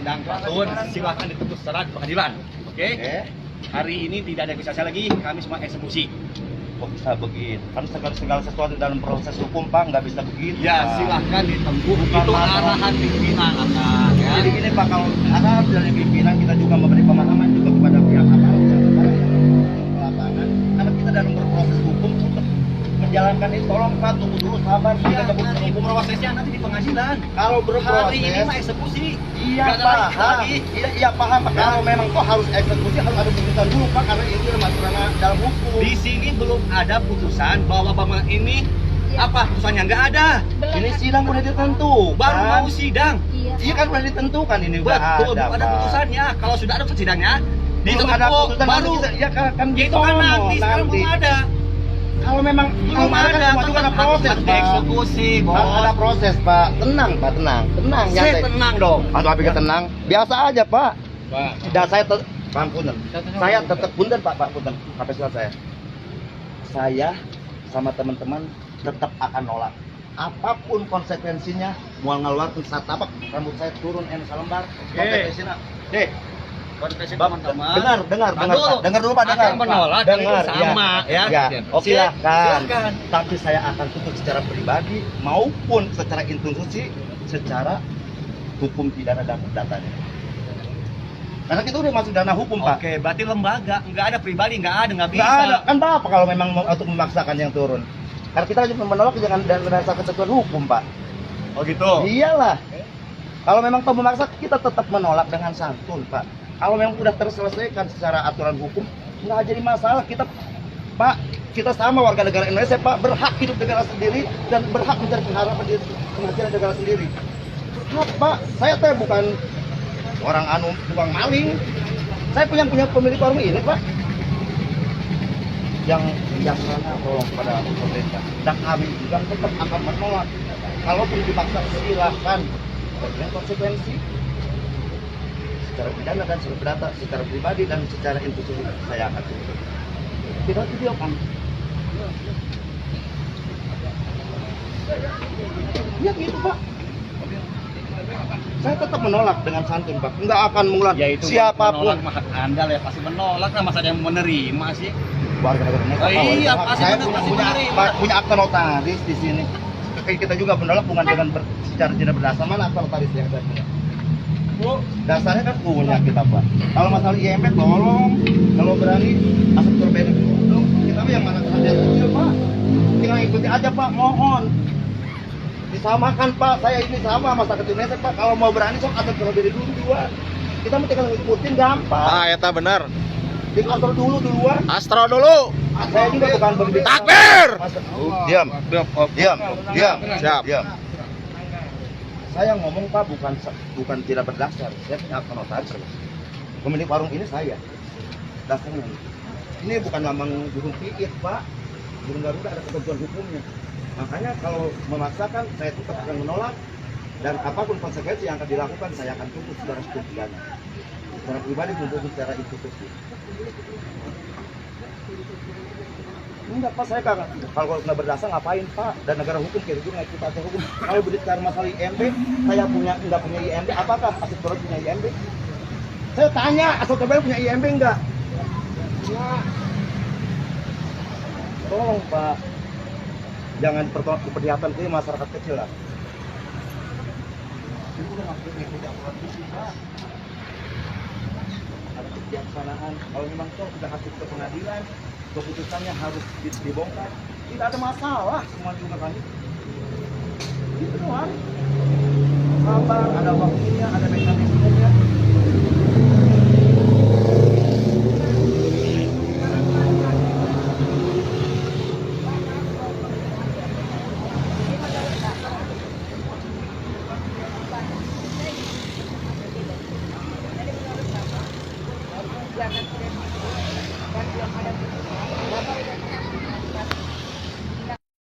sedang Fatun, silahkan dituntut secara pengadilan. Oke? Hari ini tidak ada negosiasi lagi, kami semua eksekusi. Kok bisa begitu? Kan segala sesuatu dalam proses hukum Pak nggak bisa begitu. Ya, Pak. silahkan ditempuh. Itu arahan pimpinan akan. Ya. Jadi gini Pak, kalau arahan dari pimpinan kita juga memberi pemahaman juga kepada pihak aparat yang lapangan. Karena kita dalam berproses hukum untuk menjalankan ini, tolong Pak tunggu dulu sabar. Iya, Kita nanti prosesnya nanti di pengadilan. kalau berproses, Hari ini mah eksekusi. iya Nggak ada lagi. paham, iya paham Pak. Kalau memang kok harus eksekusi harus ada putusan dulu Pak, karena itu masuk ranah dalam hukum. Di sini belum ada putusan bahwa Bapak ini apa putusannya nggak ada. Ini sidang udah ditentukan. Baru mau sidang. Iya kan udah ditentukan ini udah Betul, ada, belum ada Pak. putusannya. Kalau sudah ada sidangnya, Belum ada ditempuk putusan baru. nanti kita, ya kan Ya itu kan nanti, sekarang belum ada. Kalau memang Belum ada, semua juga ada proses harus Pak. dieksekusi, Bos. Harus ada proses Pak. Tenang Pak, tenang Saya nyantai. tenang dong. Atau apa tenang? Biasa aja Pak. Pak. Dan saya Pak punten. Saya tetap punten Pak punten. Sampai surat saya. Saya sama teman-teman tetap akan nolak. Apapun konsekuensinya, mau ngeluarin satapak rambut saya turun salembar. Konsekuensinya. Deh, Konfesi Bab, teman-teman. dengar Pak. Dengar dulu Pak, dengar. Akan menolak, dengar itu sama, ya. Oke, silakan. silakan. Tapi saya akan tuntut secara pribadi maupun secara institusi, secara hukum pidana dan datanya. Karena kita udah masuk dana hukum Pak. Oke, berarti lembaga nggak ada pribadi, nggak Nggak bisa. ada. Kan Bapak kalau memang mau untuk memaksakan yang turun. Karena kita hanya menolak jangan dan merasa ketentuan hukum Pak. Oh gitu. Iyalah. Kalau memang kamu memaksa kita tetap menolak dengan santun Pak. Kalau memang sudah terselesaikan secara aturan hukum, nggak jadi masalah. Kita, Pak, kita sama warga negara Indonesia, Pak, berhak hidup negara sendiri dan berhak mencari penghasilan negara sendiri. Berhak, Pak. Saya teh bukan orang tukang maling. Saya punya pemilik warung ini, Pak. Yang sana tolong pada pemerintah. Dan kami juga tetap akan menolak. Kalaupun dipaksa silahkan dengan konsekuensi. Secara pidana dan secara perdata, secara pribadi dan secara institusi saya akan tuntut. Tidak video kan? Ya gitu Pak. Saya tetap menolak dengan santun Pak. Enggak akan mengulang. Ya itu siapapun. menolak mah hak Anda lah, pasti menolak lah, masa ada yang menerima sih. Warga negara Indonesia. Oh, iya, pasti saya pasti punya menerima. punya akta notaris di sini. Kita juga menolak bukan dengan secara tidak berdasar. Mana akta notaris yang saya punya? Dasarnya kan punya kita Pak. Kalau masalah IMP tolong, kalau berani asal berbeda dulu. Kita mah yang mana kerja kecil Pak. Tinggal ikuti aja Pak, mohon. Disamakan Pak, saya ini sama masyarakat Indonesia Pak. Kalau mau berani sok asal berbeda dulu duluan. Kita mah tinggal ngikutin gampang. Ah, eta bener. Diatur dulu duluan. Astro dulu. Saya juga bukan begitu. Takbir! Diam. Diam. Siap. Diam. Saya ngomong Pak bukan tidak berdasar. Saya punya akta notaris. Pemilik warung ini saya. Dasarnya. Ini bukan lambang burung pipit Pak. Burung Garuda ada ketentuan hukumnya. Makanya kalau memaksakan saya tetap akan menolak dan apapun konsekuensi yang akan dilakukan saya akan tuntut secara hukum pidana. Secara pribadi maupun secara institusi. Enggak Pak, saya kalau nggak berdasar ngapain Pak? Dan negara hukum kayak gitu nggak kita hukum. Kalau berbicara masalah IMB, saya nggak punya IMB. Apakah Asep Torres punya IMB? Saya tanya, Asep Torres punya IMB nggak? Ya. Tolong Pak, jangan perlihatkan ke masyarakat kecil lah. Itu udah maksudnya tidak produksi Pak. Ada kebijaksanaan. Kalau memang toh sudah hasil ke pengadilan, keputusannya harus dibongkar, tidak ada masalah semua juga kami itu doang. Sabar, ada waktunya, ada mekanismenya.